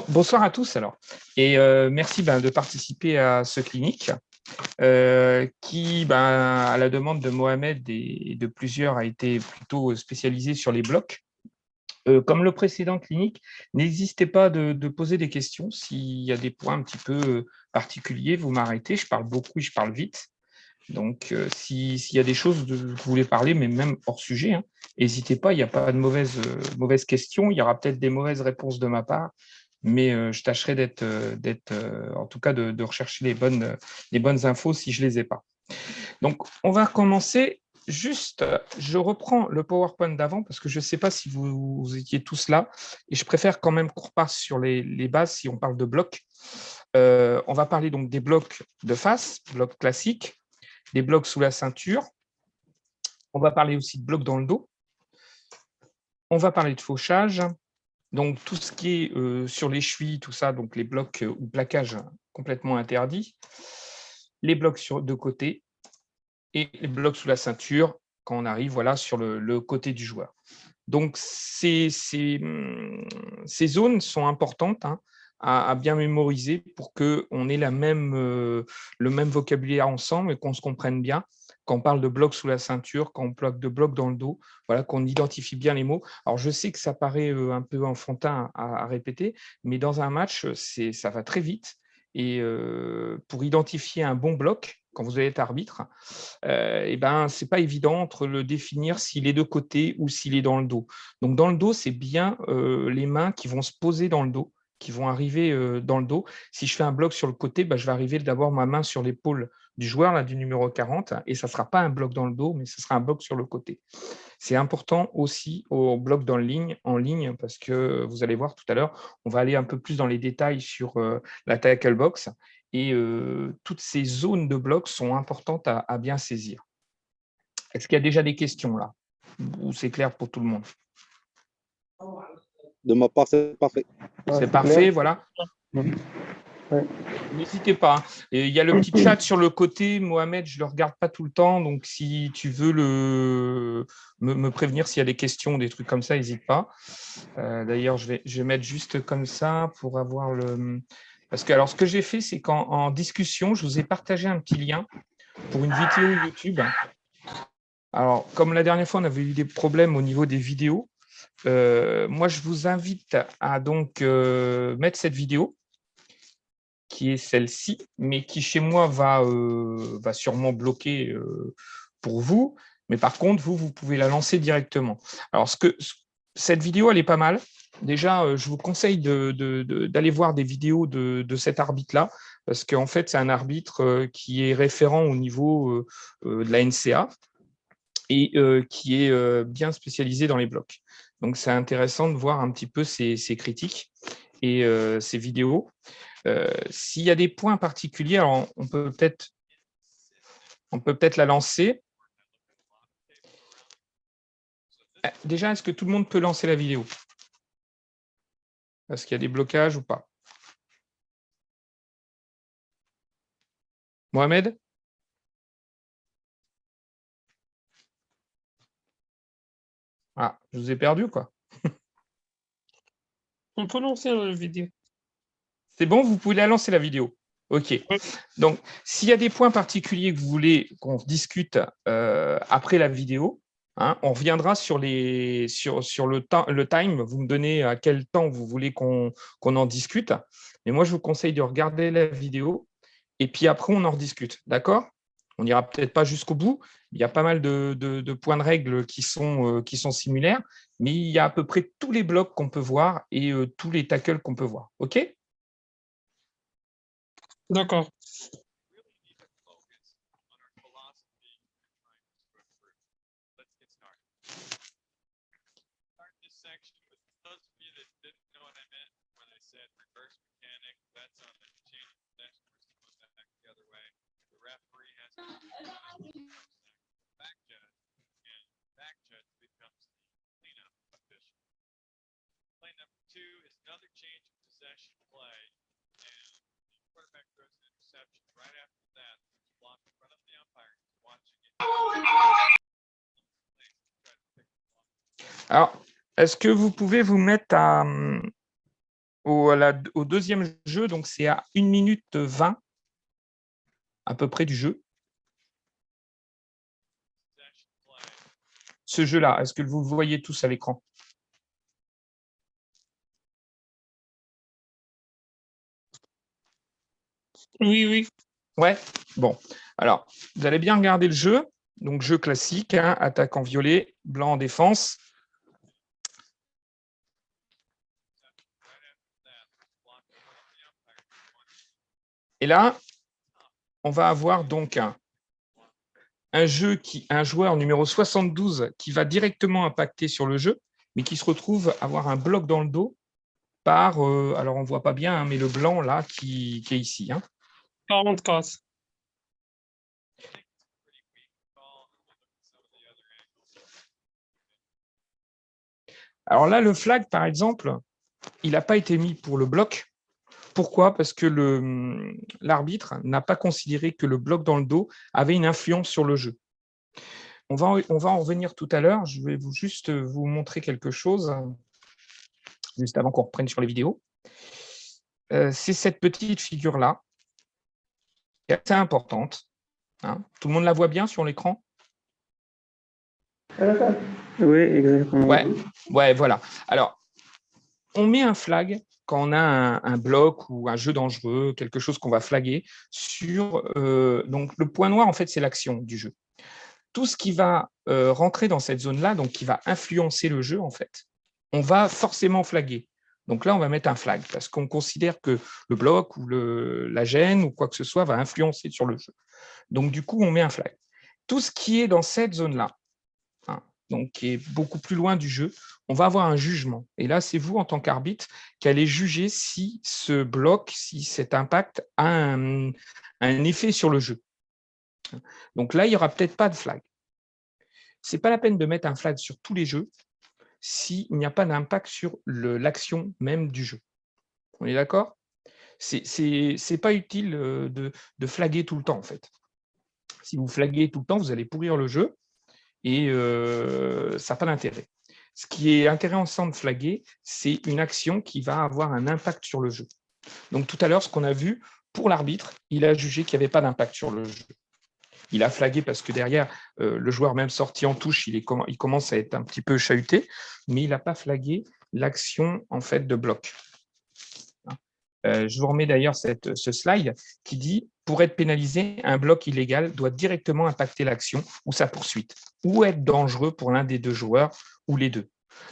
Bonsoir à tous alors, et merci de participer à ce clinique qui, à la demande de Mohamed et de plusieurs, a été plutôt spécialisé sur les blocs. Comme le précédent clinique, n'hésitez pas de poser des questions. S'il y a des points un petit peu particuliers, vous m'arrêtez. Je parle beaucoup et je parle vite. Donc, s'il y a des choses que vous voulez parler, mais même hors sujet, hein, n'hésitez pas, il n'y a pas de mauvaises questions. Il y aura peut-être des mauvaises réponses de ma part, mais je tâcherai en tout cas, de rechercher les bonnes infos si je ne les ai pas. Donc, on va commencer. Juste, je reprends le PowerPoint d'avant parce que je ne sais pas si vous étiez tous là et je préfère quand même qu'on repasse sur les bases si on parle de blocs. On va parler donc des blocs de face, blocs classiques, des blocs sous la ceinture. On va parler aussi de blocs dans le dos. On va parler de fauchage. Donc, tout ce qui est sur les chevilles, tout ça, donc les blocs ou plaquages complètement interdits. Les blocs de côté et les blocs sous la ceinture quand on arrive sur le côté du joueur. Donc, ces zones sont importantes à bien mémoriser pour qu'on ait le même vocabulaire ensemble et qu'on se comprenne bien. Quand on parle de blocs sous la ceinture, quand on parle de blocs dans le dos, qu'on identifie bien les mots. Alors, je sais que ça paraît un peu enfantin à répéter, mais dans un match, ça va très vite. Et pour identifier un bon bloc, quand vous allez être arbitre, ce n'est pas évident entre le définir s'il est de côté ou s'il est dans le dos. Donc, dans le dos, c'est bien les mains qui vont se poser dans le dos, qui vont arriver dans le dos. Si je fais un bloc sur le côté, je vais arriver d'avoir ma main sur l'épaule du joueur, là, du numéro 40, et ça ne sera pas un bloc dans le dos, mais ce sera un bloc sur le côté. C'est important aussi au bloc en ligne, parce que vous allez voir tout à l'heure, on va aller un peu plus dans les détails sur la tackle box, et toutes ces zones de blocs sont importantes à bien saisir. Est-ce qu'il y a déjà des questions là? Ou c'est clair pour tout le monde? De ma part, c'est parfait. C'est parfait, voilà. Ouais. N'hésitez pas. Et il y a le petit chat sur le côté, Mohamed, je ne le regarde pas tout le temps, donc si tu veux me prévenir s'il y a des questions, des trucs comme ça, n'hésite pas. D'ailleurs, je vais mettre juste comme ça pour avoir le... Parce que alors, ce que j'ai fait, c'est qu'en discussion, je vous ai partagé un petit lien pour une vidéo YouTube. Alors, comme la dernière fois, on avait eu des problèmes au niveau des vidéos, moi, je vous invite à donc mettre cette vidéo, qui est celle-ci, mais qui chez moi va sûrement bloquer pour vous. Mais par contre, vous pouvez la lancer directement. Alors, cette vidéo, elle est pas mal. Déjà, je vous conseille d'aller voir des vidéos de cet arbitre-là, parce qu'en fait, c'est un arbitre qui est référent au niveau de la NCA et qui est bien spécialisé dans les blocs. Donc, c'est intéressant de voir un petit peu ses critiques et ses vidéos. S'il y a des points particuliers, alors on peut peut-être la lancer. Déjà, est-ce que tout le monde peut lancer la vidéo? Est-ce qu'il y a des blocages ou pas? Mohamed? Ah, je vous ai perdu, quoi. On peut lancer la vidéo. C'est bon, vous pouvez la lancer, la vidéo. OK. Donc, s'il y a des points particuliers que vous voulez qu'on discute après la vidéo, on reviendra sur le time. Vous me donnez à quel temps vous voulez qu'on en discute. Mais moi, je vous conseille de regarder la vidéo et puis après, on en rediscute. D'accord? On n'ira peut-être pas jusqu'au bout. Il y a pas mal de points de règle qui sont similaires, mais il y a à peu près tous les blocs qu'on peut voir et tous les tackles qu'on peut voir. OK? D'accord. Alors, est-ce que vous pouvez vous mettre au deuxième jeu, donc c'est à 1 minute 20 à peu près du jeu. Ce jeu-là, est-ce que vous le voyez tous à l'écran? Oui, oui. Ouais, bon. Alors, vous allez bien regarder le jeu. Donc, jeu classique, hein, attaque en violet, blanc en défense. Et là, on va avoir donc un joueur numéro 72 qui va directement impacter sur le jeu, mais qui se retrouve avoir un bloc dans le dos par, alors on ne voit pas bien, hein, mais le blanc là qui est ici. Hein. 40 cases. Alors là, le flag, par exemple, il n'a pas été mis pour le bloc. Pourquoi? Parce que l'arbitre n'a pas considéré que le bloc dans le dos avait une influence sur le jeu. On va en revenir tout à l'heure. Je vais juste vous montrer quelque chose, juste avant qu'on reprenne sur les vidéos. C'est cette petite figure-là, qui est assez importante. Hein. Tout le monde la voit bien sur l'écran? Oui, exactement. Ouais, voilà. Alors, on met un flag quand on a un bloc ou un jeu dangereux, quelque chose qu'on va flaguer sur. Donc, le point noir, en fait, c'est l'action du jeu. Tout ce qui va rentrer dans cette zone-là, donc qui va influencer le jeu, en fait, on va forcément flaguer. Donc là, on va mettre un flag parce qu'on considère que le bloc ou la gêne ou quoi que ce soit va influencer sur le jeu. Donc, du coup, on met un flag. Tout ce qui est dans cette zone-là, hein, donc qui est beaucoup plus loin du jeu, on va avoir un jugement. Et là, c'est vous, en tant qu'arbitre, qui allez juger si ce bloc, si cet impact a un effet sur le jeu. Donc là, il n'y aura peut-être pas de flag. Ce n'est pas la peine de mettre un flag sur tous les jeux s'il n'y a pas d'impact sur l'action même du jeu. On est d'accord? C'est pas utile de flaguer tout le temps, en fait. Si vous flaguez tout le temps, vous allez pourrir le jeu et ça n'a pas d'intérêt. Ce qui est intéressant de flaguer, c'est une action qui va avoir un impact sur le jeu. Donc tout à l'heure, ce qu'on a vu, pour l'arbitre, il a jugé qu'il n'y avait pas d'impact sur le jeu. Il a flagué parce que derrière, le joueur même sorti en touche, il commence à être un petit peu chahuté, mais il n'a pas flagué l'action en fait de bloc. Je vous remets d'ailleurs ce slide qui dit « Pour être pénalisé, un bloc illégal doit directement impacter l'action ou sa poursuite, ou être dangereux pour l'un des deux joueurs ou les deux. »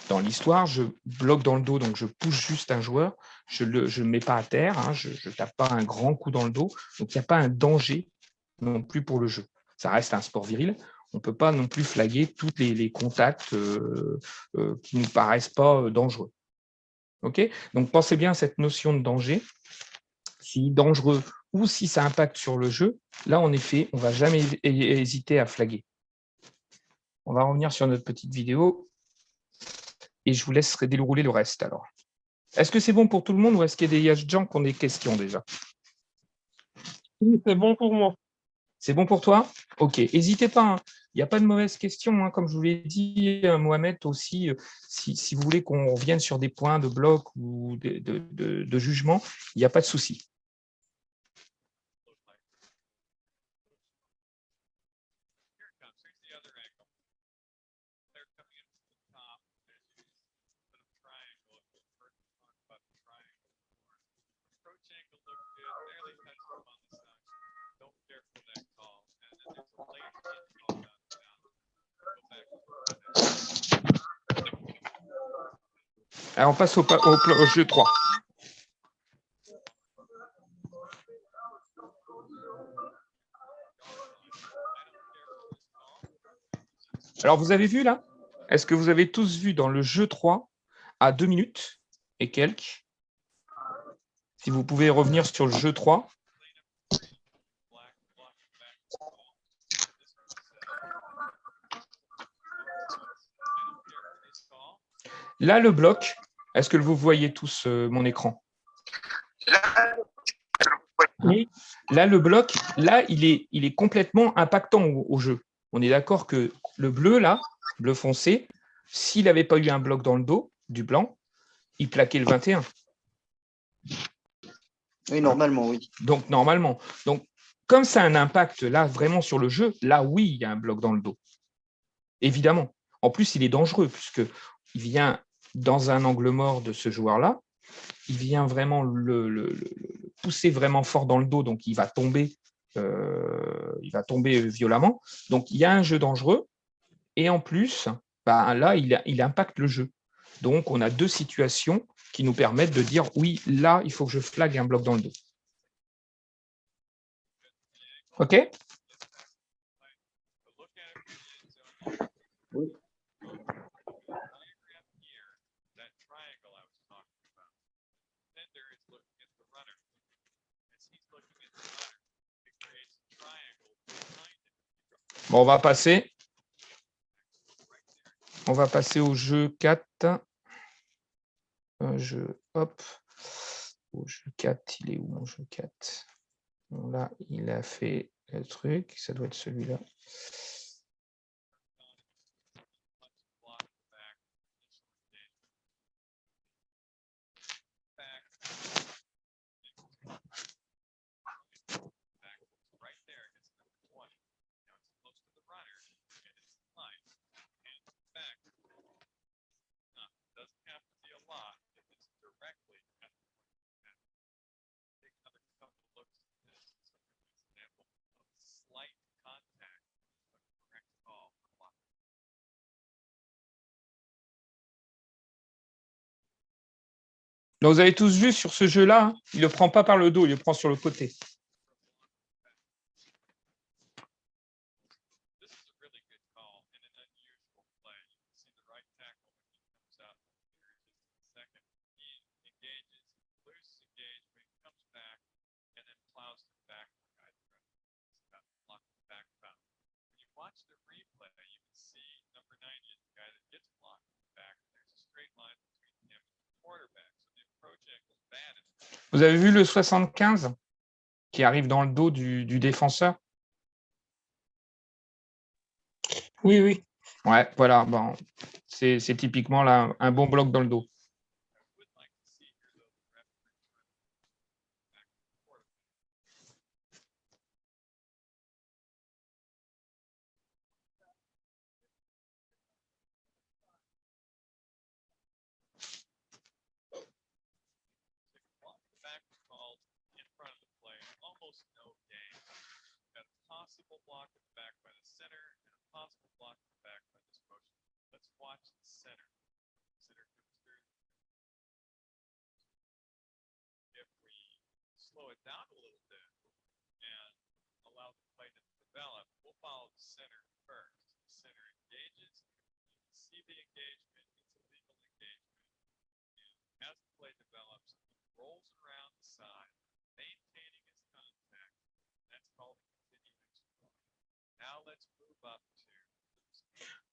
Dans l'histoire, je bloque dans le dos, donc je pousse juste un joueur, je ne le mets pas à terre, hein, je ne tape pas un grand coup dans le dos, donc il n'y a pas un danger non plus pour le jeu. Ça reste un sport viril, on ne peut pas non plus flaguer tous les contacts qui ne nous paraissent pas dangereux. Okay, donc, pensez bien à cette notion de danger. Si dangereux ou si ça impacte sur le jeu, là, en effet, on ne va jamais hésiter à flaguer. On va revenir sur notre petite vidéo et je vous laisserai dérouler le reste. Alors, est-ce que c'est bon pour tout le monde ou est-ce qu'il y a des gens qui ont des questions déjà? Oui, c'est bon pour moi. C'est bon pour toi? Ok, n'hésitez pas. Hein. Il n'y a pas de mauvaises questions. Hein. Comme je vous l'ai dit, Mohamed, aussi, si vous voulez qu'on revienne sur des points de bloc ou de jugement, il n'y a pas de souci. Alors, on passe au jeu 3. Alors, vous avez vu là? Est-ce que vous avez tous vu dans le jeu 3 à 2 minutes et quelques? Si vous pouvez revenir sur le jeu 3. Là, le bloc, est-ce que vous voyez tous mon écran? Oui. Là, le bloc, là, il est complètement impactant au jeu. On est d'accord que le bleu, là, bleu foncé, s'il n'avait pas eu un bloc dans le dos, du blanc, il plaquait le 21. Oui, normalement, oui. Donc, normalement. Donc, comme ça a un impact là vraiment sur le jeu, là, oui, il y a un bloc dans le dos. Évidemment. En plus, il est dangereux puisqu'il vient dans un angle mort de ce joueur-là. Il vient vraiment le pousser vraiment fort dans le dos, donc il va tomber violemment. Donc, il y a un jeu dangereux. Et en plus, là, il impacte le jeu. Donc, on a deux situations qui nous permettent de dire, oui, là, il faut que je flague un bloc dans le dos. OK? Oui. Bon, on va passer au jeu 4. Hop. Au jeu 4, il est où mon jeu 4? Bon, là, il a fait le truc. Ça doit être celui-là. Donc, vous avez tous vu sur ce jeu-là, hein, il ne le prend pas par le dos, il le prend sur le côté. Vous avez vu le 75 qui arrive dans le dos du défenseur? Oui, oui. Ouais, voilà. Bon, c'est typiquement là, un bon bloc dans le dos.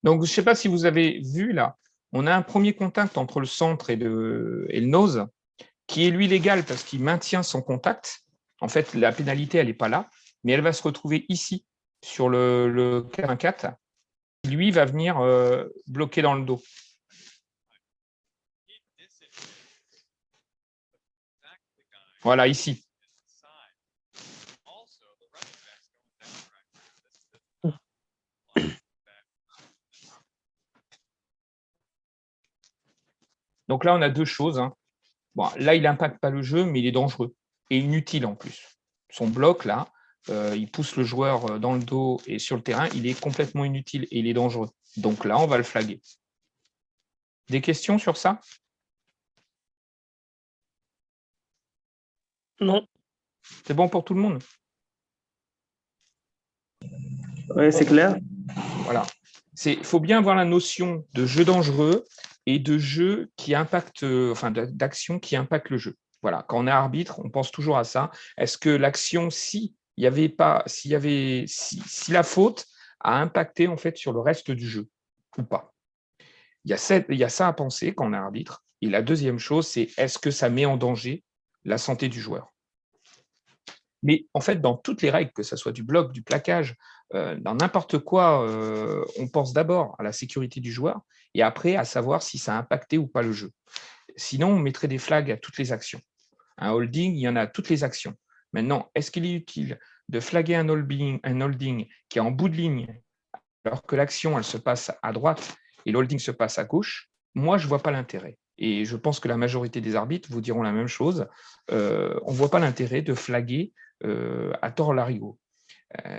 Donc, je ne sais pas si vous avez vu là, on a un premier contact entre le centre et le nose qui est lui légal parce qu'il maintient son contact. En fait, la pénalité, elle n'est pas là, mais elle va se retrouver ici sur le 4 qui lui va venir bloquer dans le dos. Voilà, ici. Donc là, on a deux choses. Hein. Bon, là, il n'impacte pas le jeu, mais il est dangereux et inutile en plus. Son bloc, là, il pousse le joueur dans le dos et sur le terrain, il est complètement inutile et il est dangereux. Donc là, on va le flaguer. Des questions sur ça? Non. C'est bon pour tout le monde? Oui, c'est clair. Voilà. Il faut bien avoir la notion de jeu dangereux et de jeu qui impacte, enfin d'action qui impacte le jeu. Voilà. Quand on est arbitre, on pense toujours à ça. Est-ce que l'action, si la faute a impacté en fait sur le reste du jeu ou pas? Il y a ça à penser quand on est arbitre. Et la deuxième chose, c'est est-ce que ça met en danger la santé du joueur? Mais en fait, dans toutes les règles, que ce soit du bloc, du plaquage, dans n'importe quoi, on pense d'abord à la sécurité du joueur et après à savoir si ça a impacté ou pas le jeu. Sinon, on mettrait des flags à toutes les actions. Un holding, il y en a toutes les actions. Maintenant, est-ce qu'il est utile de flaguer un holding qui est en bout de ligne alors que l'action, elle se passe à droite et le holding se passe à gauche? Moi, je ne vois pas l'intérêt. Et je pense que la majorité des arbitres vous diront la même chose. On ne voit pas l'intérêt de flaguer à tort l'arigot.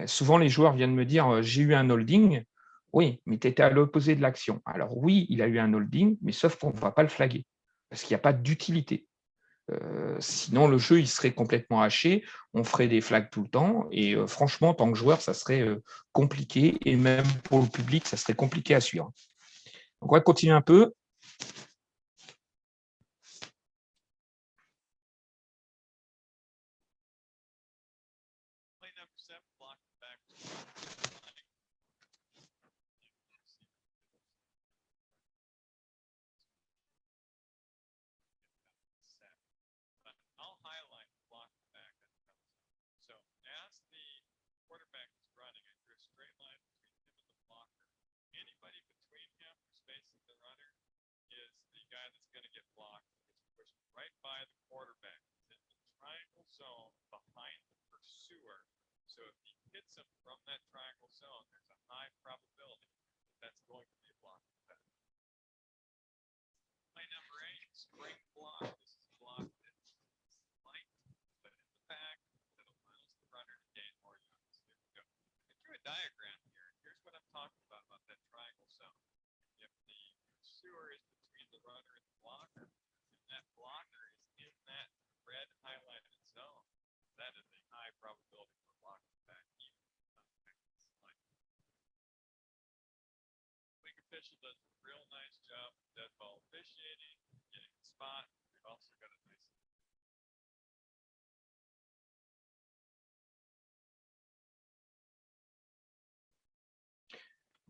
Souvent, les joueurs viennent me dire « j'ai eu un holding ». Oui, mais tu étais à l'opposé de l'action. Alors oui, il a eu un holding, mais sauf qu'on ne va pas le flaguer, parce qu'il n'y a pas d'utilité. Sinon, le jeu, il serait complètement haché, on ferait des flags tout le temps, et franchement, en tant que joueur, ça serait compliqué, et même pour le public, ça serait compliqué à suivre. Donc, on va continuer un peu.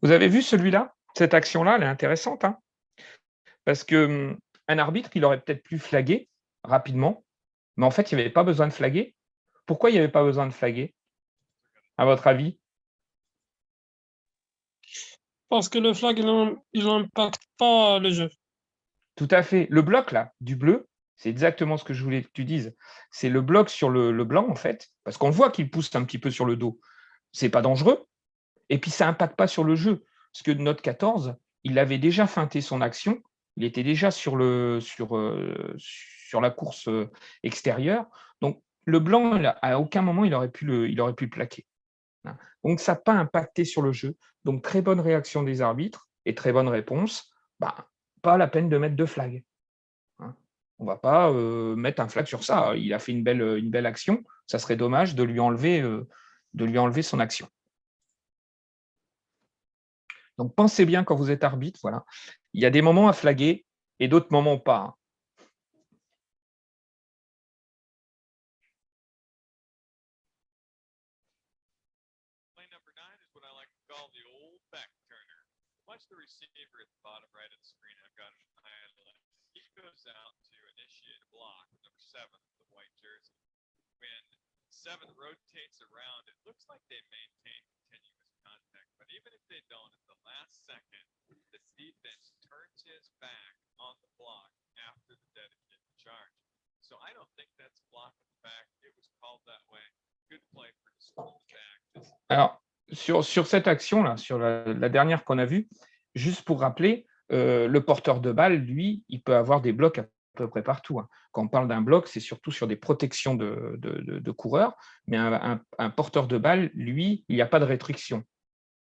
Vous avez vu celui-là? Cette action-là, elle est intéressante, hein, parce qu'un arbitre, il aurait peut-être pu flaguer rapidement, mais en fait, il n'y avait pas besoin de flaguer. Pourquoi il n'y avait pas besoin de flaguer, à votre avis? Parce que le flag, il n'impacte pas le jeu. Tout à fait. Le bloc, là, du bleu, c'est exactement ce que je voulais que tu dises. C'est le bloc sur le blanc, en fait, parce qu'on voit qu'il pousse un petit peu sur le dos. C'est pas dangereux, et puis ça n'impacte pas sur le jeu. Parce que note 14, il avait déjà feinté son action, il était déjà sur la course extérieure. Donc, le blanc, à aucun moment, il aurait pu le plaquer. Donc, ça n'a pas impacté sur le jeu. Donc, très bonne réaction des arbitres et très bonne réponse. Pas la peine de mettre de flag. On ne va pas mettre un flag sur ça. Il a fait une belle action. Ça serait dommage de lui enlever son action. Donc, pensez bien quand vous êtes arbitre. Voilà. Il y a des moments à flaguer et d'autres moments pas. Alors, sur cette action-là, sur la dernière qu'on a vue, juste pour rappeler, le porteur de balle, lui, il peut avoir des blocs à peu près partout. Quand on parle d'un bloc, c'est surtout sur des protections de coureurs, mais un porteur de balle, lui, il n'y a pas de restriction.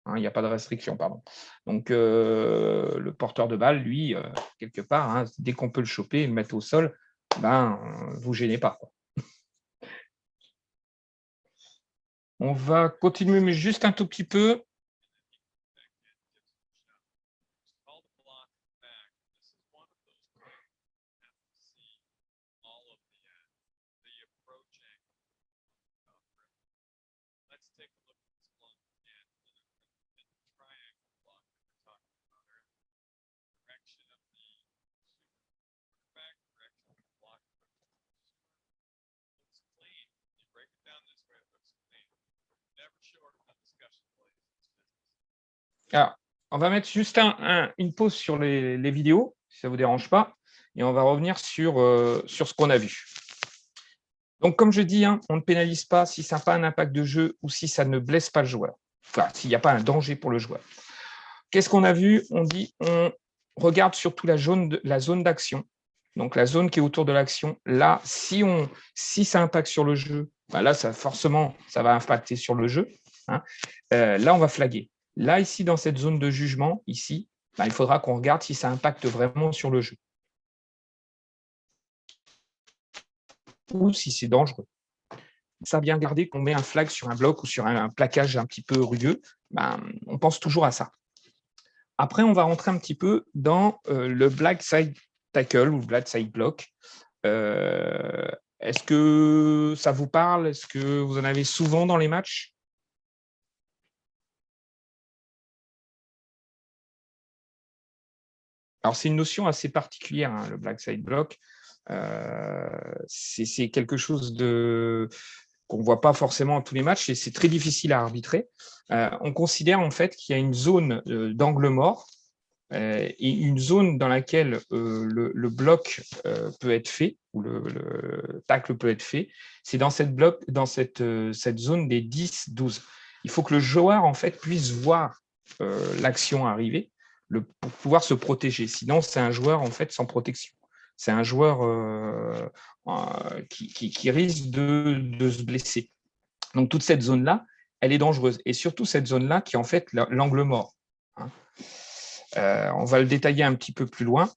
Il n'y a pas de restriction, pardon. Donc, le porteur de balle, lui, quelque part, dès qu'on peut le choper et le mettre au sol, vous ne gênez pas. On va continuer, mais juste un tout petit peu. Alors, on va mettre juste une pause sur les vidéos, si ça ne vous dérange pas, et on va revenir sur ce qu'on a vu. Donc, comme je dis, hein, on ne pénalise pas si ça n'a pas un impact de jeu ou si ça ne blesse pas le joueur. Enfin, s'il n'y a pas un danger pour le joueur. Qu'est-ce qu'on a vu? On regarde surtout la zone d'action. Donc, la zone qui est autour de l'action. Là, si ça impacte sur le jeu, ben là, forcément, ça va impacter sur le jeu. Hein. Là, on va flaguer. Là, ici, dans cette zone de jugement, ici, ben, il faudra qu'on regarde si ça impacte vraiment sur le jeu. Ou si c'est dangereux. Ça, bien garder qu'on met un flag sur un bloc ou sur un plaquage un petit peu rugueux, ben, on pense toujours à ça. Après, on va rentrer un petit peu dans le black side tackle ou black side block. Est-ce que ça vous parle? Est-ce que vous en avez souvent dans les matchs? Alors, c'est une notion assez particulière, hein, le black side block. C'est quelque chose qu'on ne voit pas forcément à tous les matchs et c'est très difficile à arbitrer. On considère en fait qu'il y a une zone d'angle mort et une zone dans laquelle le bloc peut être fait, ou le tacle peut être fait, c'est dans cette zone des 10-12. Il faut que le joueur en fait puisse voir l'action arriver pour pouvoir se protéger. Sinon, c'est un joueur en fait sans protection. C'est un joueur qui risque de se blesser. Donc, toute cette zone-là, elle est dangereuse. Et surtout, cette zone-là qui est en fait l'angle mort. Hein. On va le détailler un petit peu plus loin.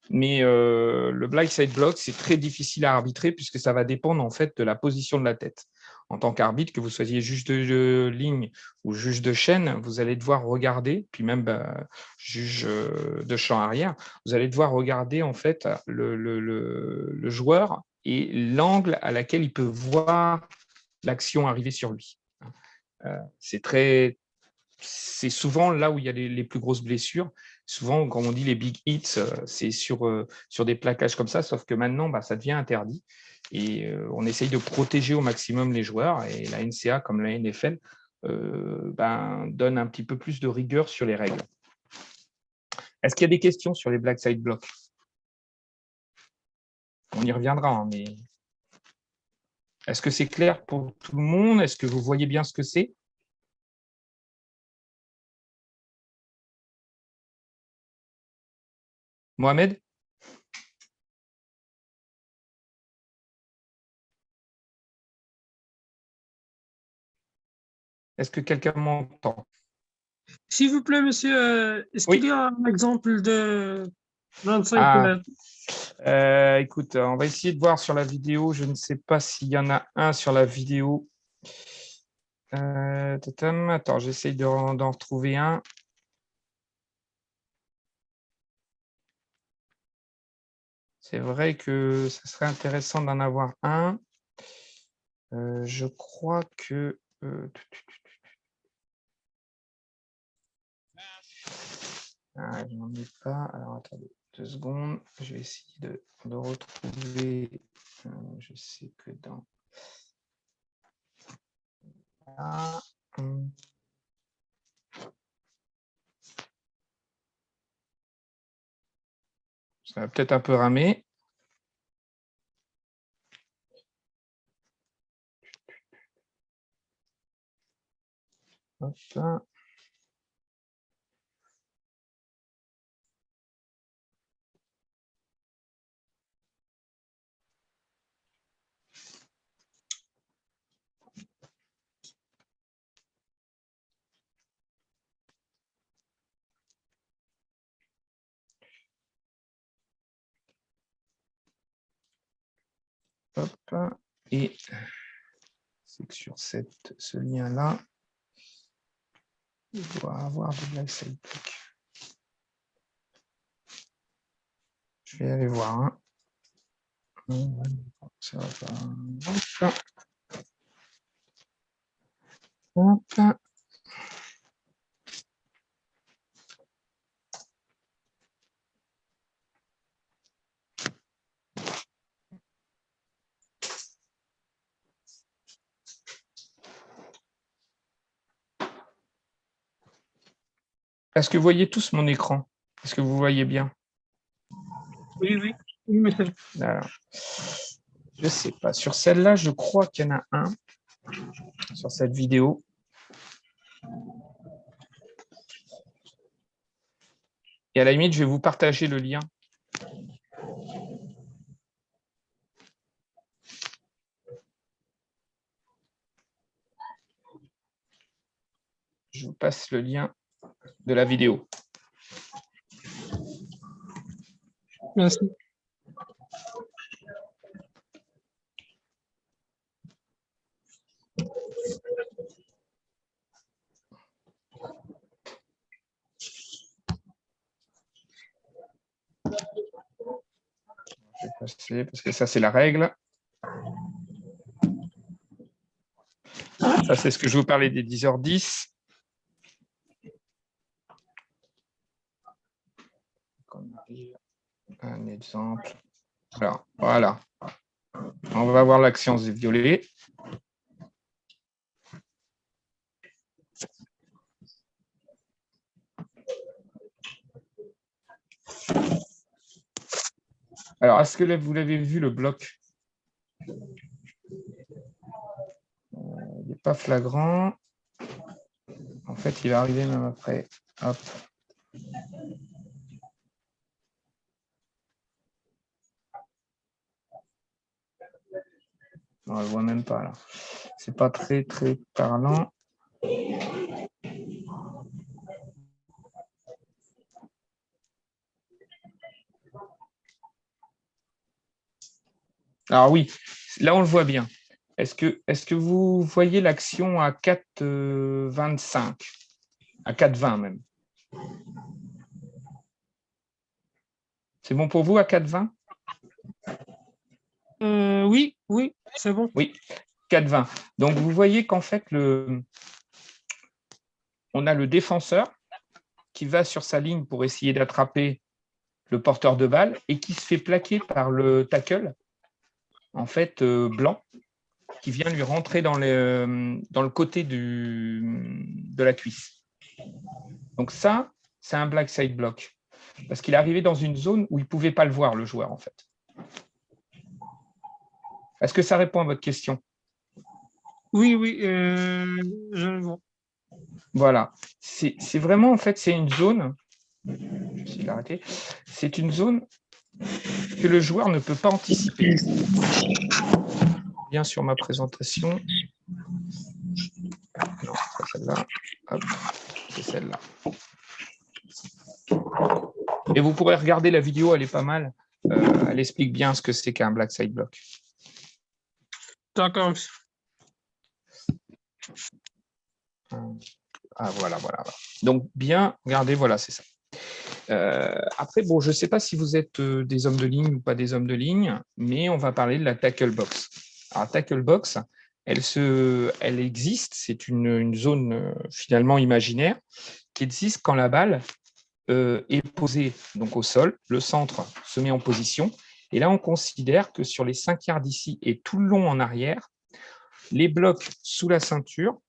Mais le blind side block, c'est très difficile à arbitrer puisque ça va dépendre en fait de la position de la tête. En tant qu'arbitre, que vous soyez juge de ligne ou juge de chaîne, vous allez devoir regarder, puis même juge de champ arrière, vous allez devoir regarder en fait le joueur et l'angle à laquelle il peut voir l'action arriver sur lui. C'est souvent là où il y a les plus grosses blessures. Souvent, quand on dit les big hits, c'est sur des plaquages comme ça, sauf que maintenant, ça devient interdit. Et on essaye de protéger au maximum les joueurs. Et la NCA, comme la NFL, donne un petit peu plus de rigueur sur les règles. Est-ce qu'il y a des questions sur les black side blocks? On y reviendra, hein, mais est-ce que c'est clair pour tout le monde? Est-ce que vous voyez bien ce que c'est? Mohamed? Est-ce que quelqu'un m'entend? S'il vous plaît, monsieur, est-ce qu'il y a un exemple de écoute, on va essayer de voir sur la vidéo. Je ne sais pas s'il y en a un sur la vidéo. Attends, j'essaye d'en retrouver un. C'est vrai que ça serait intéressant d'en avoir un. Je crois que... je n'en ai pas. Alors, attendez 2 secondes. Je vais essayer de retrouver. Je sais que dans... Là, ça va peut-être un peu ramer. Hop. Hop. Et c'est que sur ce lien-là, il doit avoir de la side block. Je vais aller voir. Hein. Ça va pas. Hop. Est-ce que vous voyez tous mon écran? Est-ce que vous voyez bien? Oui, monsieur. Alors, Je ne sais pas. Sur celle-là, je crois qu'il y en a un. Sur cette vidéo. Et à la limite, je vais vous partager le lien. Je vous passe le lien de la vidéo. Merci. Je vais passer parce que ça, c'est la règle. Ça, c'est ce que je vous parlais des 10h10. Un exemple. Alors, voilà. On va voir l'action violet. Alors, est-ce que vous l'avez vu, le bloc? Il n'est pas flagrant. En fait, il va arriver même après. Hop. On ne le voit même pas là. C'est pas très parlant. Alors oui, là on le voit bien. Est-ce que vous voyez l'action à 4,25 à 4,20 même? C'est bon pour vous à 4,20? Oui, c'est bon. Oui, 4,20. Donc vous voyez qu'en fait, on a le défenseur qui va sur sa ligne pour essayer d'attraper le porteur de balle et qui se fait plaquer par le tackle, en fait, blanc, qui vient lui rentrer dans le côté de la cuisse. Donc ça, c'est un black side block, parce qu'il est arrivé dans une zone où il ne pouvait pas le voir, le joueur, en fait. Est-ce que ça répond à votre question? Oui, je le vois. Voilà. C'est vraiment, en fait, c'est une zone, c'est une zone que le joueur ne peut pas anticiper. Bien sur ma présentation. Non, c'est celle-là. Hop, c'est celle-là. Et vous pourrez regarder la vidéo, elle est pas mal. Elle explique bien ce que c'est qu'un black side block. D'accord. Ah, voilà. Donc, bien, regardez, voilà, c'est ça. Après, bon, je ne sais pas si vous êtes des hommes de ligne ou pas des hommes de ligne, mais on va parler de la tackle box. Alors, tackle box, elle existe, c'est une zone finalement imaginaire qui existe quand la balle est posée donc au sol, le centre se met en position, et là, on considère que sur les 5 yards d'ici et tout le long en arrière, les blocs sous la ceinture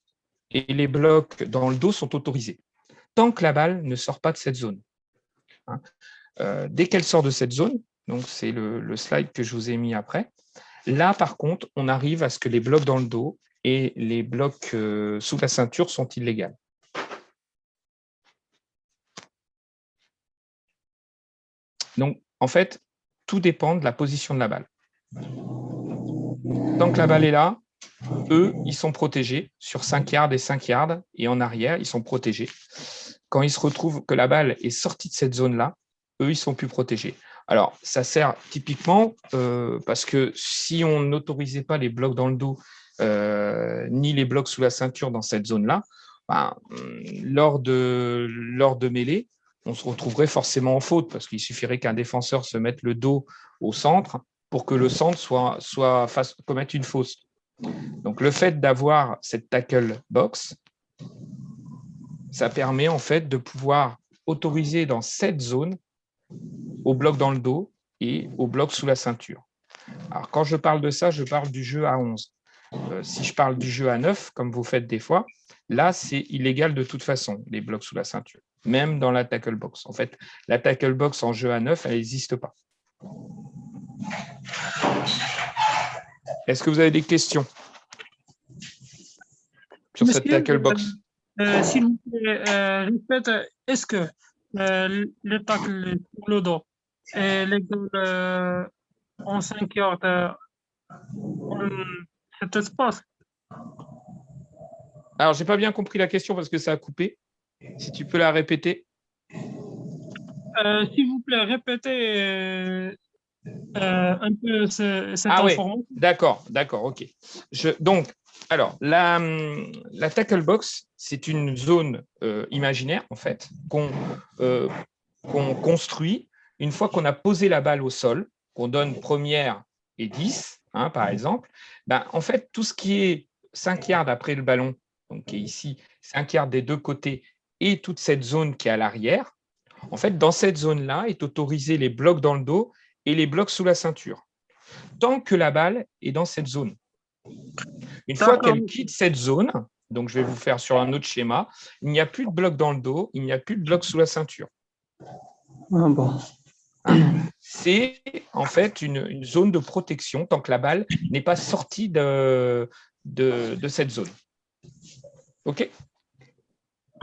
et les blocs dans le dos sont autorisés, tant que la balle ne sort pas de cette zone. Dès qu'elle sort de cette zone, donc c'est le slide que je vous ai mis après, là, par contre, on arrive à ce que les blocs dans le dos et les blocs sous la ceinture sont illégaux. Donc, en fait, tout dépend de la position de la balle. Tant que la balle est là, eux, ils sont protégés sur 5 yards et 5 yards, et en arrière, ils sont protégés. Quand ils se retrouvent que la balle est sortie de cette zone-là, eux, ils ne sont plus protégés. Alors, ça sert typiquement parce que si on n'autorisait pas les blocs dans le dos, ni les blocs sous la ceinture dans cette zone-là, lors de mêlée, on se retrouverait forcément en faute parce qu'il suffirait qu'un défenseur se mette le dos au centre pour que le centre commette une fausse. Donc, le fait d'avoir cette tackle box, ça permet en fait de pouvoir autoriser dans cette zone au bloc dans le dos et au bloc sous la ceinture. Alors, quand je parle de ça, je parle du jeu à 11. Si je parle du jeu à 9, comme vous faites des fois, là, c'est illégal de toute façon, les blocs sous la ceinture, même dans la tackle box. En fait, la tackle box en jeu à 9, elle n'existe pas. Est-ce que vous avez des questions sur cette Monsieur, tackle box? s'il vous plaît, répète, est-ce que le tacle sur le dos est légal en 5 yards en cet espace? Alors, j'ai pas bien compris la question parce que ça a coupé. Si tu peux la répéter. S'il vous plaît, répétez un peu cette Ah oui, information. d'accord, ok. Donc, alors, la tackle box, c'est une zone imaginaire, en fait, qu'on construit une fois qu'on a posé la balle au sol, qu'on donne première et 10, hein, par exemple. Ben, en fait, tout ce qui est 5 yards après le ballon, donc qui est ici, 5 yards des deux côtés, et toute cette zone qui est à l'arrière, en fait, dans cette zone-là, est autorisé les blocs dans le dos et les blocs sous la ceinture, tant que la balle est dans cette zone. Une fois D'accord, qu'elle quitte cette zone, donc je vais vous faire sur un autre schéma, il n'y a plus de blocs dans le dos, il n'y a plus de blocs sous la ceinture. Ah bon. C'est en fait une zone de protection tant que la balle n'est pas sortie de cette zone. OK?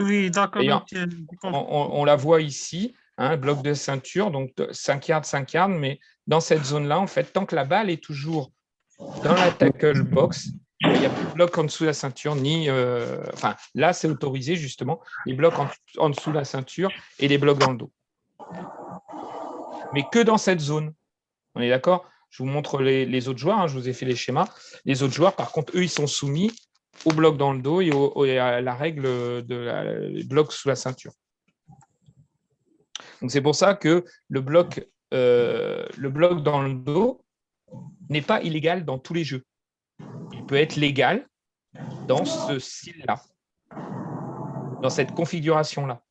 oui, d'accord, D'ailleurs, monsieur. on la voit ici, hein, bloc de ceinture, donc 5 yards, mais dans cette zone-là, en fait, tant que la balle est toujours dans la tackle box, il n'y a plus de bloc en dessous de la ceinture, enfin, là, c'est autorisé, justement, les blocs en dessous de la ceinture et les blocs dans le dos. Mais que dans cette zone. On est d'accord? Je vous montre les autres joueurs, hein, je vous ai fait les schémas. Les autres joueurs, par contre, eux, ils sont soumis au bloc dans le dos et à la règle de bloc sous la ceinture. Donc, c'est pour ça que le bloc dans le dos n'est pas illégal dans tous les jeux. Il peut être légal dans ce style-là, dans cette configuration-là.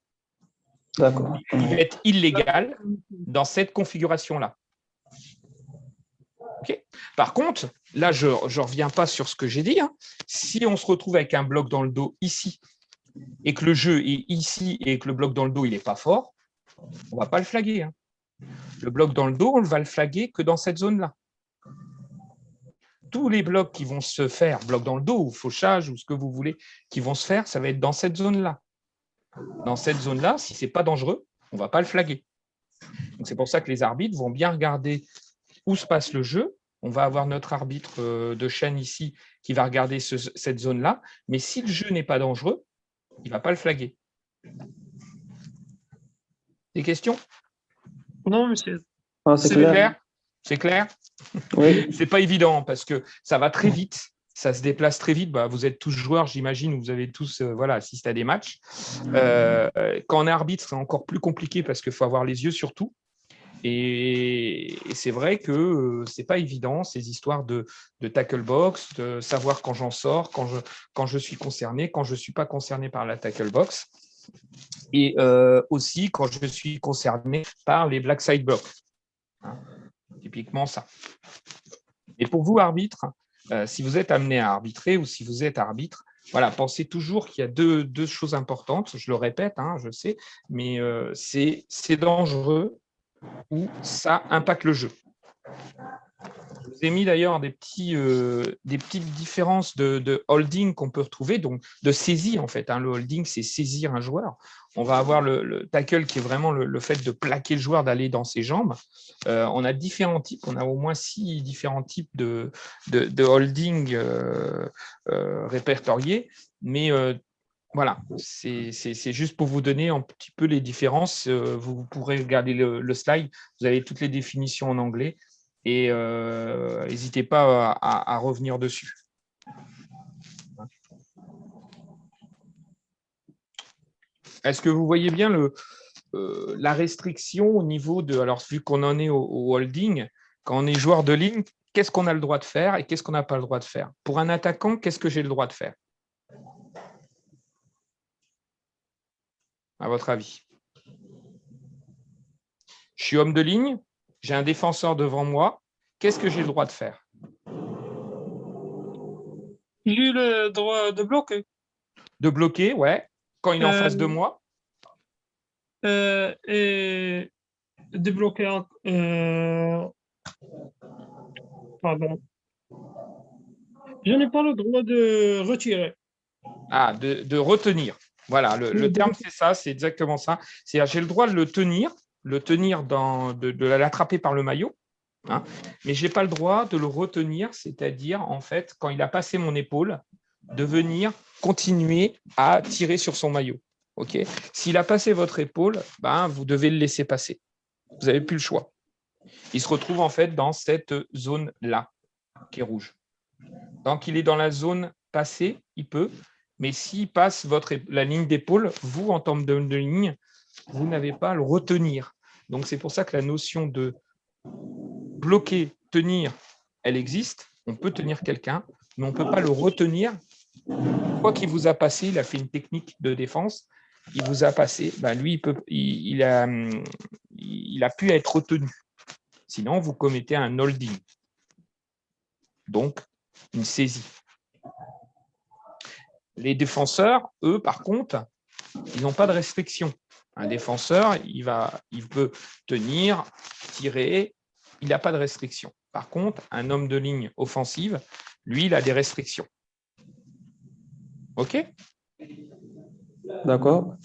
D'accord. Il peut être illégal dans cette configuration-là. Okay. Par contre, là, je ne reviens pas sur ce que j'ai dit. Hein. Si on se retrouve avec un bloc dans le dos ici et que le jeu est ici et que le bloc dans le dos, il n'est pas fort, on ne va pas le flaguer. Hein. Le bloc dans le dos, on ne va le flaguer que dans cette zone-là. Tous les blocs qui vont se faire, bloc dans le dos ou fauchage ou ce que vous voulez, qui vont se faire, ça va être dans cette zone-là. Dans cette zone-là, si ce n'est pas dangereux, on ne va pas le flaguer. Donc, c'est pour ça que les arbitres vont bien regarder où se passe le jeu. On va avoir notre arbitre de chaîne ici qui va regarder cette zone-là. Mais si le jeu n'est pas dangereux, il ne va pas le flaguer. Des questions? Non, monsieur. Ah, c'est clair. C'est clair? Oui. C'est pas évident parce que ça va très vite. Ça se déplace très vite. Bah, vous êtes tous joueurs, j'imagine, ou vous avez tous assisté à des matchs. Quand on est arbitre, c'est encore plus compliqué parce qu'il faut avoir les yeux sur tout. Et c'est vrai que c'est pas évident, ces histoires de tackle box, de savoir quand j'en sors, quand je suis concerné, quand je ne suis pas concerné par la tackle box, et aussi quand je suis concerné par les black side blocks. Hein, typiquement ça. Et pour vous, arbitre, si vous êtes amené à arbitrer ou si vous êtes arbitre, voilà, pensez toujours qu'il y a deux choses importantes. Je le répète, hein, je sais, mais c'est dangereux où ça impacte le jeu. Je vous ai mis d'ailleurs des petites différences de holding qu'on peut retrouver, donc de saisie en fait. Hein. Le holding, c'est saisir un joueur. On va avoir le tackle qui est vraiment le fait de plaquer le joueur, d'aller dans ses jambes. On a différents types, on a au moins 6 différents types de holding répertoriés, mais voilà, c'est juste pour vous donner un petit peu les différences. Vous pourrez regarder le slide, vous avez toutes les définitions en anglais et n'hésitez pas à revenir dessus. Est-ce que vous voyez bien la restriction au niveau de… Alors, vu qu'on en est au holding, quand on est joueur de ligne, qu'est-ce qu'on a le droit de faire et qu'est-ce qu'on n'a pas le droit de faire? Pour un attaquant, qu'est-ce que j'ai le droit de faire? À votre avis? Je suis homme de ligne, j'ai un défenseur devant moi. Qu'est-ce que j'ai le droit de faire? J'ai le droit de bloquer. De bloquer, ouais. Quand il est en face de moi. Et de bloquer. Pardon. Je n'ai pas le droit de retirer. Ah, de retenir. Voilà, le terme, c'est ça, c'est exactement ça. C'est-à-dire, j'ai le droit de le tenir de l'attraper par le maillot, hein, mais je n'ai pas le droit de le retenir, c'est-à-dire, en fait, quand il a passé mon épaule, de venir continuer à tirer sur son maillot. Ok. S'il a passé votre épaule, ben, vous devez le laisser passer. Vous n'avez plus le choix. Il se retrouve en fait dans cette zone-là, qui est rouge. Tant qu'il est dans la zone passée, il peut, mais s'il passe la ligne d'épaule, vous, en termes de ligne, vous n'avez pas à le retenir. Donc, c'est pour ça que la notion de bloquer, tenir, elle existe. On peut tenir quelqu'un, mais on ne peut pas le retenir. Quoi qu'il vous a passé, il a fait une technique de défense, il vous a passé, ben lui, il a pu être retenu. Sinon, vous commettez un holding. Donc, une saisie. Les défenseurs, eux, par contre, ils n'ont pas de restriction. Un défenseur, il peut tenir, tirer, il n'a pas de restriction. Par contre, un homme de ligne offensive, lui, il a des restrictions. OK? D'accord.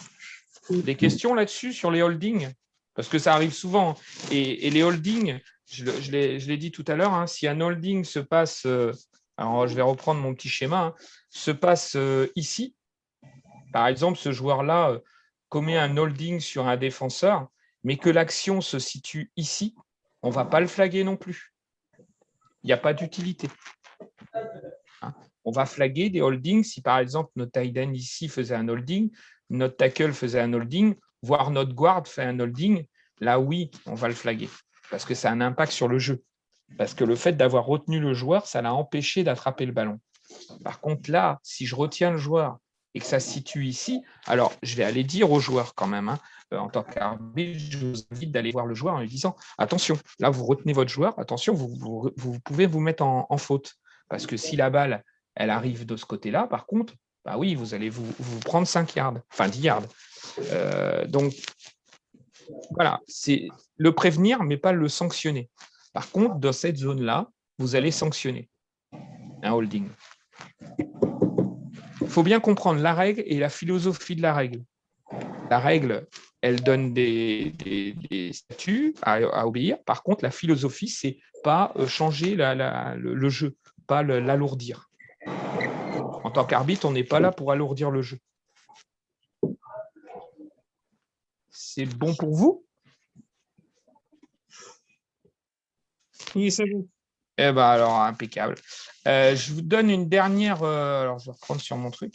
Des questions là-dessus sur les holdings? Parce que ça arrive souvent. Et les holdings, je l'ai dit tout à l'heure, hein, si un holding se passe, alors je vais reprendre mon petit schéma, se passe ici, par exemple, ce joueur-là commet un holding sur un défenseur, mais que l'action se situe ici, on ne va pas le flaguer non plus. Il n'y a pas d'utilité. Hein. On va flaguer des holdings si, par exemple, notre tight end ici faisait un holding, notre tackle faisait un holding, voire notre guard fait un holding. Là, oui, on va le flaguer parce que ça a un impact sur le jeu. Parce que le fait d'avoir retenu le joueur, ça l'a empêché d'attraper le ballon. Par contre, là, si je retiens le joueur et que ça se situe ici, alors je vais aller dire au joueur quand même, hein, en tant qu'arbitre, je vous invite d'aller voir le joueur en lui disant « Attention, là, vous retenez votre joueur, attention, vous pouvez vous mettre en faute. » Parce que si la balle, elle arrive de ce côté-là, par contre, bah oui, vous allez vous prendre 5 yards, enfin 10 yards. Donc, voilà, c'est le prévenir, mais pas le sanctionner. Par contre, dans cette zone-là, vous allez sanctionner un holding. Il faut bien comprendre la règle et la philosophie de la règle. La règle, elle donne des statuts à obéir. Par contre, la philosophie, c'est pas changer le jeu, pas l'alourdir. En tant qu'arbitre, on n'est pas là pour alourdir le jeu. C'est bon pour vous? Oui, c'est bon. Eh bien, alors, impeccable. Je vous donne une dernière... alors, je vais reprendre sur mon truc.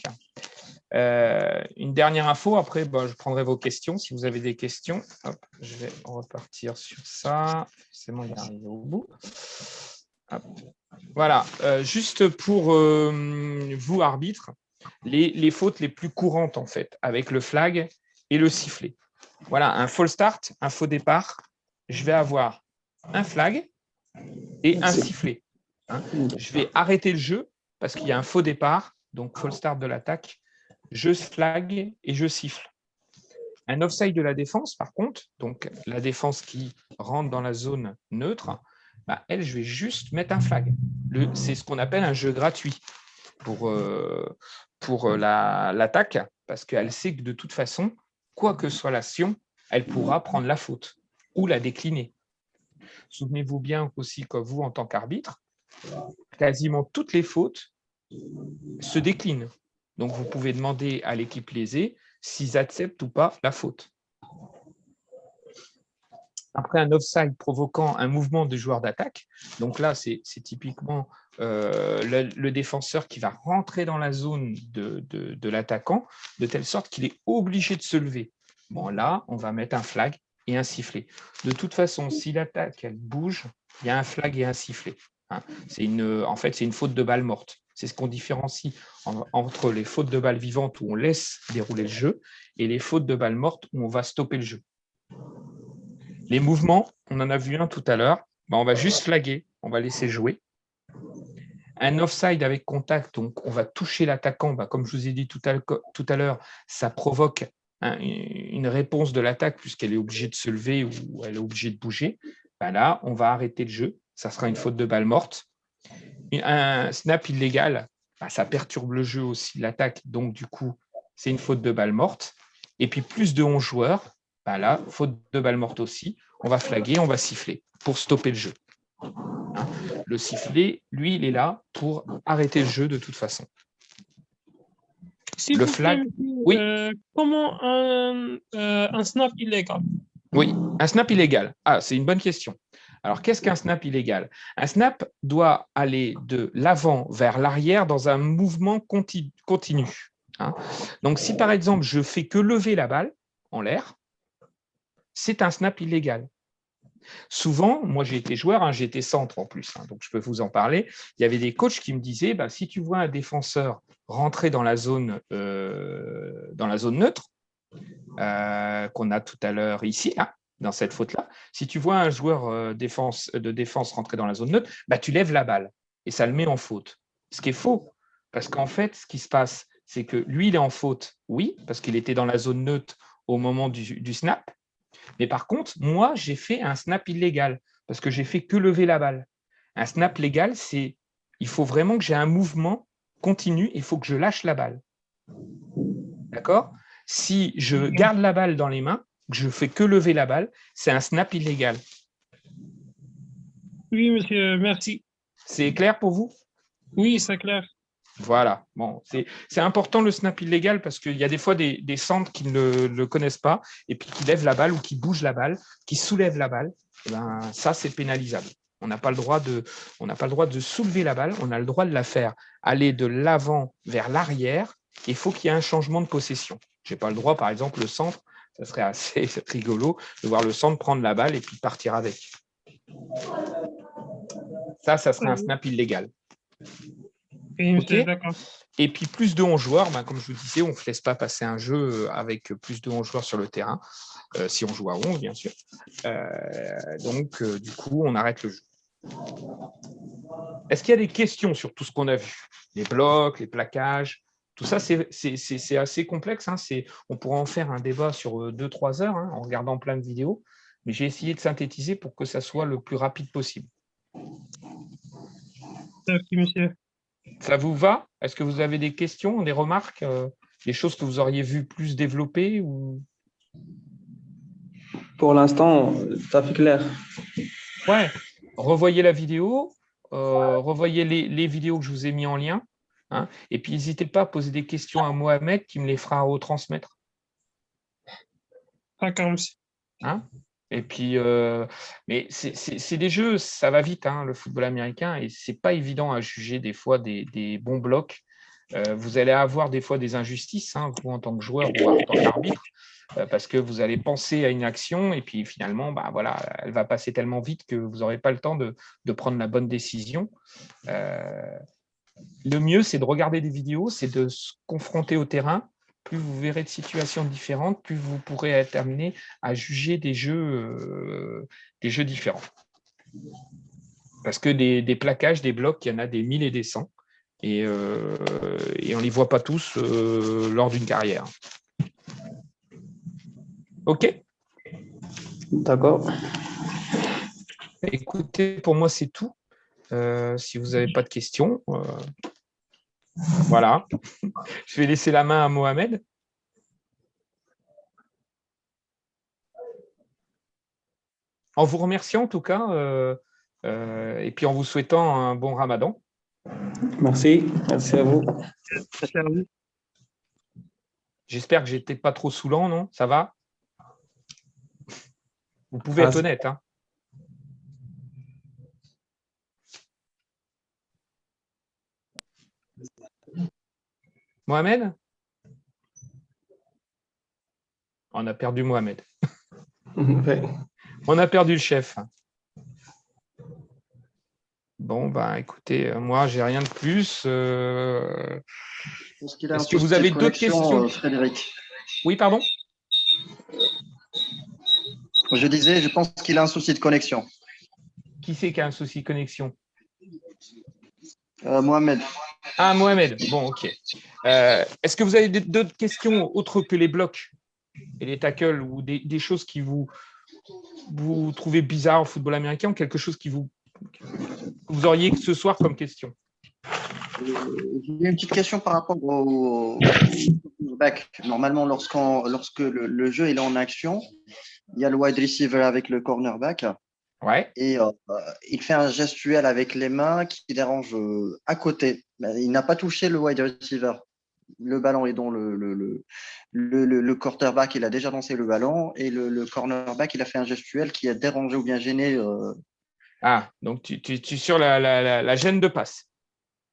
Une dernière info. Après, je prendrai vos questions. Si vous avez des questions, hop, je vais repartir sur ça. Forcément, il est arrivé au bout. Hop. Voilà. Juste pour vous, arbitres, les fautes les plus courantes, en fait, avec le flag et le sifflet. Voilà, un false start, un faux départ. Je vais avoir un flag et un sifflet. Hein. Je vais arrêter le jeu parce qu'il y a un faux départ, donc false start de l'attaque. Je flag et je siffle. Un offside de la défense, par contre, donc la défense qui rentre dans la zone neutre, elle, je vais juste mettre un flag. C'est ce qu'on appelle un jeu gratuit pour l'attaque, parce qu'elle sait que de toute façon, quoi que soit l'action, elle pourra prendre la faute ou la décliner. Souvenez-vous bien aussi que vous, en tant qu'arbitre, quasiment toutes les fautes se déclinent. Donc, vous pouvez demander à l'équipe lésée s'ils acceptent ou pas la faute. Après un offside provoquant un mouvement du joueur d'attaque, donc là, c'est typiquement le défenseur qui va rentrer dans la zone de l'attaquant, de telle sorte qu'il est obligé de se lever. Bon, là, on va mettre un flag et un sifflet. De toute façon, si l'attaque, elle bouge, il y a un flag et un sifflet. Hein. En fait, c'est une faute de balle morte. C'est ce qu'on différencie entre les fautes de balles vivantes où on laisse dérouler le jeu et les fautes de balles mortes où on va stopper le jeu. Les mouvements, on en a vu un tout à l'heure, on va juste flaguer, on va laisser jouer. Un offside avec contact, donc on va toucher l'attaquant, comme je vous ai dit tout à l'heure, ça provoque une réponse de l'attaque puisqu'elle est obligée de se lever ou elle est obligée de bouger. Là, on va arrêter le jeu, ça sera une faute de balle morte. Un snap illégal, bah, ça perturbe le jeu aussi, l'attaque. Donc, du coup, c'est une faute de balle morte. Et puis, plus de 11 joueurs, bah, là, faute de balle morte aussi. On va flaguer, on va siffler pour stopper le jeu. Hein, le sifflet, lui, il est là pour arrêter le jeu de toute façon. S'il Le vous flag, plaît, monsieur, oui. Comment un snap illégal? Oui, un snap illégal. Ah, c'est une bonne question. Alors, qu'est-ce qu'un snap illégal? Un snap doit aller de l'avant vers l'arrière dans un mouvement continu. Hein. Donc, si par exemple, je fais que lever la balle en l'air, c'est un snap illégal. Souvent, moi j'ai été joueur, hein, j'ai été centre en plus, hein, donc je peux vous en parler. Il y avait des coachs qui me disaient, bah, si tu vois un défenseur rentrer dans la zone neutre, qu'on a tout à l'heure ici, là, dans cette faute-là, si tu vois un joueur de défense rentrer dans la zone neutre, bah, tu lèves la balle et ça le met en faute. Ce qui est faux, parce qu'en fait, ce qui se passe, c'est que lui, il est en faute, oui, parce qu'il était dans la zone neutre au moment du snap, mais par contre, moi, j'ai fait un snap illégal parce que j'ai fait que lever la balle. Un snap légal, c'est il faut vraiment que j'ai un mouvement continu, il faut que je lâche la balle. D'accord? Si je garde la balle dans les mains, que je fais que lever la balle, c'est un snap illégal. Oui, monsieur, merci. C'est clair pour vous? Oui, c'est clair. Voilà. Bon, c'est important le snap illégal parce qu'il y a des fois des centres qui ne le connaissent pas et puis qui lèvent la balle ou qui bougent la balle, qui soulèvent la balle. Et ben, ça, c'est pénalisable. On n'a pas le droit de soulever la balle, on a le droit de la faire aller de l'avant vers l'arrière. Il faut qu'il y ait un changement de possession. Je n'ai pas le droit, par exemple, le centre, ça serait assez rigolo de voir le centre prendre la balle et puis partir avec. Ça serait un snap illégal. Oui, monsieur, OK. d'accord. Et puis plus de 11 joueurs, ben, comme je vous disais, on ne laisse pas passer un jeu avec plus de 11 joueurs sur le terrain, si on joue à 11, bien sûr. Donc, du coup, on arrête le jeu. Est-ce qu'il y a des questions sur tout ce qu'on a vu? Les blocs, les plaquages, tout ça, c'est assez complexe. Hein. On pourra en faire un débat sur 2-3 heures hein, en regardant plein de vidéos, mais j'ai essayé de synthétiser pour que ça soit le plus rapide possible. Merci, monsieur. Ça vous va? Est-ce que vous avez des questions, des remarques, des choses que vous auriez vues plus développées ou... Pour l'instant, ça fait clair. Ouais, revoyez la vidéo, revoyez les vidéos que je vous ai mis en lien, hein, et puis n'hésitez pas à poser des questions à Mohamed qui me les fera retransmettre. D'accord, monsieur. Hein. Et puis, mais c'est des jeux, ça va vite, hein, le football américain, et c'est pas évident à juger des fois des bons blocs. Vous allez avoir des fois des injustices, hein, vous en tant que joueur ou en tant qu'arbitre, parce que vous allez penser à une action et puis finalement, bah, voilà, elle va passer tellement vite que vous n'aurez pas le temps de prendre la bonne décision. Le mieux, c'est de regarder des vidéos, c'est de se confronter au terrain. Plus vous verrez de situations différentes, plus vous pourrez être amené à juger des jeux différents. Parce que des plaquages, des blocs, il y en a des 1000 et des 100. Et on ne les voit pas tous lors d'une carrière. OK? D'accord. Écoutez, pour moi, c'est tout. Si vous n'avez pas de questions, voilà. Je vais laisser la main à Mohamed. En vous remerciant en tout cas, et puis en vous souhaitant un bon Ramadan. Merci. Merci à vous. Merci à vous. J'espère que je n'étais pas trop saoulant, non? Ça va? Vous pouvez être honnête. Hein. Mohamed? On a perdu Mohamed. Ouais. On a perdu le chef. Bon, bah, écoutez, moi, j'ai rien de plus. Est-ce que vous avez d'autres questions, Frédéric? Oui, pardon? Je disais, je pense qu'il a un souci de connexion. Qui c'est qui a un souci de connexion? Mohamed. Ah, Mohamed. Bon, OK. Est-ce que vous avez d'autres questions autres que les blocs et les tackles ou des choses qui vous trouvez bizarres au football américain ou quelque chose qui vous Vous auriez ce soir comme question? J'ai une petite question par rapport au back. Normalement, lorsque le jeu il est en action, il y a le wide receiver avec le cornerback Ouais. et il fait un gestuel avec les mains qui dérange à côté. Mais il n'a pas touché le wide receiver. Le ballon est dans le quarterback, il a déjà lancé le ballon et le cornerback, il a fait un gestuel qui a dérangé ou bien gêné. Ah, donc tu sur la gêne de passe.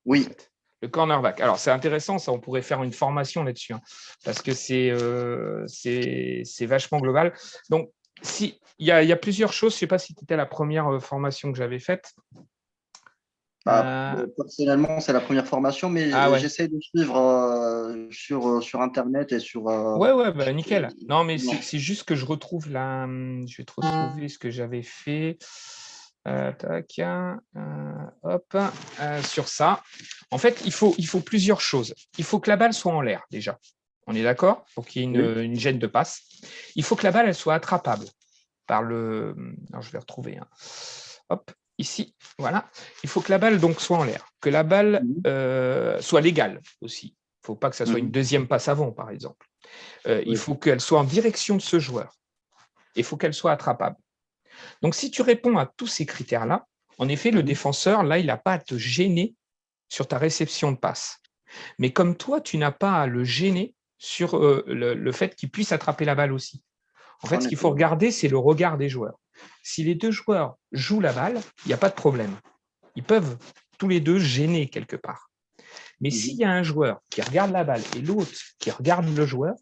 Oui. En fait. Le cornerback. Alors, c'est intéressant, ça, on pourrait faire une formation là-dessus, hein, parce que c'est vachement global. Donc, il y a plusieurs choses, je ne sais pas si c'était la première formation que j'avais faite. Personnellement, c'est la première formation, mais ouais. j'essaie de suivre sur Internet et sur… Ouais, bah, nickel. Non, mais c'est juste que je retrouve là, je vais te retrouver ce que j'avais fait. Hop, sur ça. En fait, il faut plusieurs choses. Il faut que la balle soit en l'air déjà. On est d'accord? Pour qu'il y ait une gêne de passe. Il faut que la balle elle soit attrapable par le. Alors, je vais retrouver. Hein. Hop, ici, voilà. Il faut que la balle donc soit en l'air, que la balle soit légale aussi. Il ne faut pas que ça soit une deuxième passe avant, par exemple. Il faut qu'elle soit en direction de ce joueur. Il faut qu'elle soit attrapable. Donc, si tu réponds à tous ces critères-là, en effet, le défenseur, là, il n'a pas à te gêner sur ta réception de passe. Mais comme toi, tu n'as pas à le gêner sur le fait qu'il puisse attraper la balle aussi. En fait, ce qu'il faut regarder, c'est le regard des joueurs. Si les deux joueurs jouent la balle, il n'y a pas de problème. Ils peuvent tous les deux gêner quelque part. Mais s'il y a un joueur qui regarde la balle et l'autre qui regarde le joueur,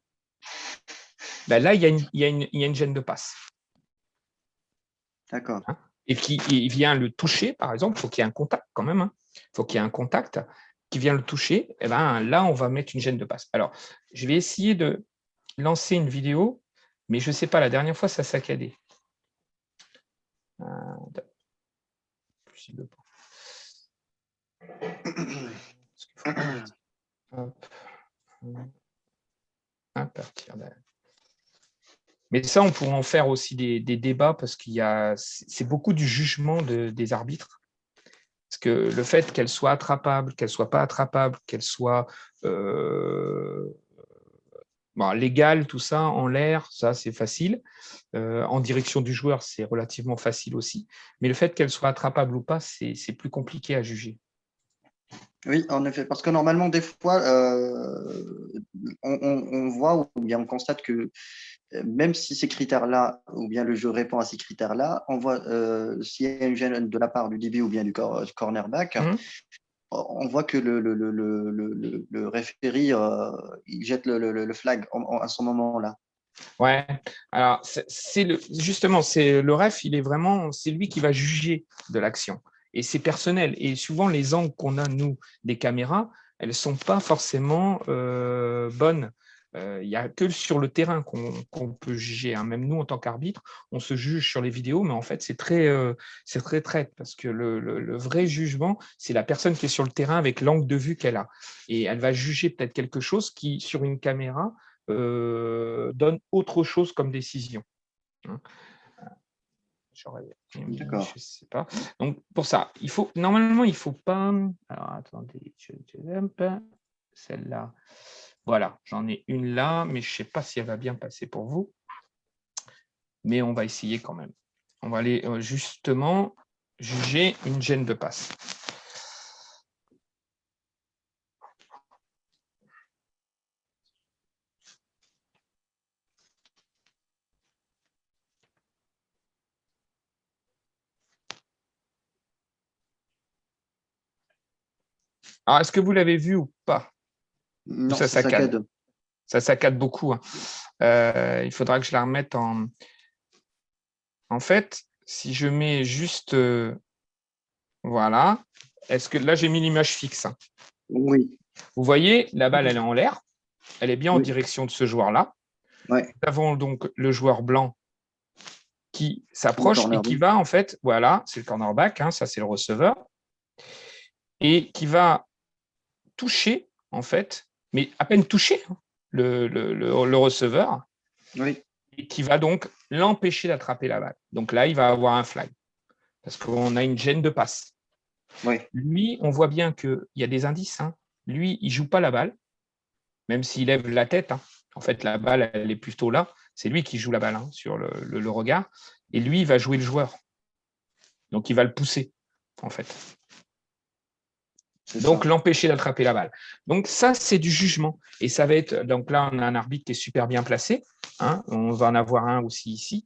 ben là, il y a une gêne de passe. D'accord. Hein, et puis, il vient le toucher, par exemple, il faut qu'il y ait un contact quand même. Il faut qu'il y ait un contact qui vient le toucher. Et ben, là, on va mettre une gêne de passe. Alors, je vais essayer de lancer une vidéo, mais je ne sais pas, la dernière fois, ça saccadait. À partir de... Mais ça, on pourrait en faire aussi des débats parce c'est beaucoup du jugement des arbitres. Parce que le fait qu'elle soit attrapable, qu'elle ne soit pas attrapable, qu'elle soit légale, tout ça, en l'air, ça c'est facile. En direction du joueur, c'est relativement facile aussi. Mais le fait qu'elle soit attrapable ou pas, c'est plus compliqué à juger. Oui, en effet, parce que normalement, des fois, on voit ou bien on constate que même si ces critères-là, ou bien le jeu répond à ces critères-là, on voit s'il y a une gêne de la part du DB ou bien du cornerback, on voit que le référé, il jette le flag à ce moment-là. Ouais, alors justement, le ref, il est vraiment, c'est lui qui va juger de l'action. Et c'est personnel. Et souvent, les angles qu'on a, nous, des caméras, elles ne sont pas forcément bonnes. Il n'y a que sur le terrain qu'on peut juger. Hein. Même nous, en tant qu'arbitre, on se juge sur les vidéos, mais en fait, c'est très traite parce que le vrai jugement, c'est la personne qui est sur le terrain avec l'angle de vue qu'elle a. Et elle va juger peut-être quelque chose qui, sur une caméra, donne autre chose comme décision. Hein. D'accord. Je sais pas. Donc, pour ça, normalement, il ne faut pas… Alors, attendez, celle-là. Voilà, j'en ai une là, mais je ne sais pas si elle va bien passer pour vous. Mais on va essayer quand même. On va aller justement juger une gêne de passe. Alors, est-ce que vous l'avez vu ou pas? Non, ça saccade. Ça saccade beaucoup. Hein. Il faudra que je la remette en… En fait, si je mets juste… voilà. Est-ce que là, j'ai mis l'image fixe? Hein. Oui. Vous voyez, la balle, elle est en l'air. Elle est bien en direction de ce joueur-là. Ouais. Nous avons donc le joueur blanc qui s'approche et qui va, en fait, voilà, c'est le cornerback, hein, ça, c'est le receveur, et qui va toucher, en fait, mais à peine toucher hein, le receveur, oui. et qui va donc l'empêcher d'attraper la balle. Donc là, il va avoir un flag. parce qu'on a une gêne de passe. Oui. Lui, on voit bien qu'il y a des indices. Hein. Lui, il ne joue pas la balle, même s'il lève la tête. Hein. En fait, la balle, elle est plutôt là. C'est lui qui joue la balle sur le regard. Et lui, il va jouer le joueur. Donc, il va le pousser, en fait. Donc, l'empêcher d'attraper la balle. Donc, ça, c'est du jugement. Et ça va être… Donc là, on a un arbitre qui est super bien placé. Hein. On va en avoir un aussi ici.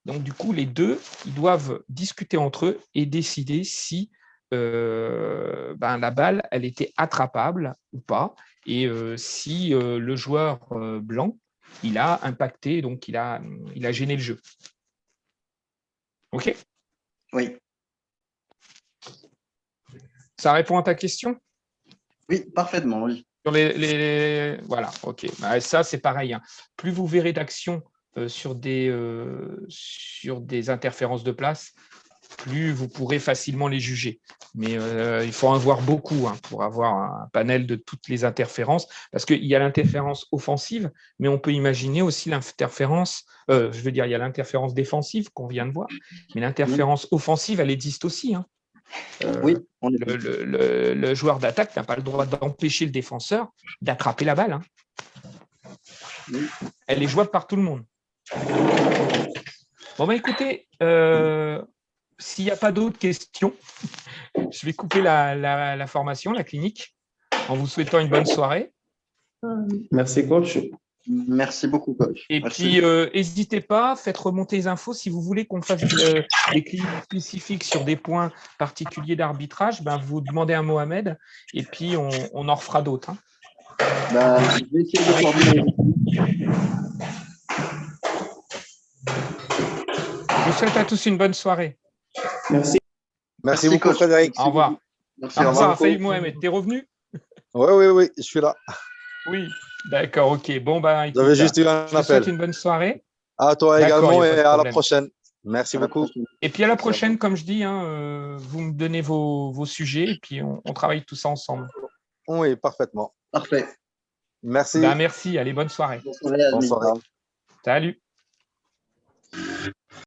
Donc, du coup, les deux, ils doivent discuter entre eux et décider si la balle, elle était attrapable ou pas. Et si le joueur blanc, il a impacté, donc il a gêné le jeu. OK? Oui. Ça répond à ta question? Oui, parfaitement, oui. Sur voilà, OK. Bah, ça, c'est pareil. Hein. Plus vous verrez d'actions sur des interférences de place, plus vous pourrez facilement les juger. Mais il faut en voir beaucoup pour avoir un panel de toutes les interférences, parce qu'il y a l'interférence offensive, mais on peut imaginer aussi l'interférence, il y a l'interférence défensive qu'on vient de voir, mais l'interférence offensive, elle existe aussi. Hein. Oui, le joueur d'attaque n'a pas le droit d'empêcher le défenseur d'attraper la balle. Hein. Oui. Elle est jouable par tout le monde. Bon, écoutez, s'il n'y a pas d'autres questions, je vais couper la formation, la clinique, en vous souhaitant une bonne soirée. Merci, coach. Merci beaucoup, coach. Et Merci. puis, n'hésitez pas, faites remonter les infos. Si vous voulez qu'on fasse des cliniques spécifiques sur des points particuliers d'arbitrage, vous demandez à Mohamed et puis on en refera d'autres. Hein. Je vais essayer de coordonner. Je vous souhaite à tous une bonne soirée. Merci. Merci beaucoup, coach. Frédéric. Au revoir. Merci, Au au revoir. revoir. Salut Mohamed, t'es revenu? Oui, je suis là. Oui, d'accord, ok. Bon, écoute, J'avais juste eu un je te souhaite appel. une bonne soirée. À toi D'accord, également y a pas de et à la problème. prochaine. Merci beaucoup. Et puis à la prochaine, comme je dis, vous me donnez vos sujets et puis on travaille tout ça ensemble. Oui, parfaitement. Parfait. Merci. Merci, allez, bonne soirée. Bonne soirée. Bonne soirée. Salut.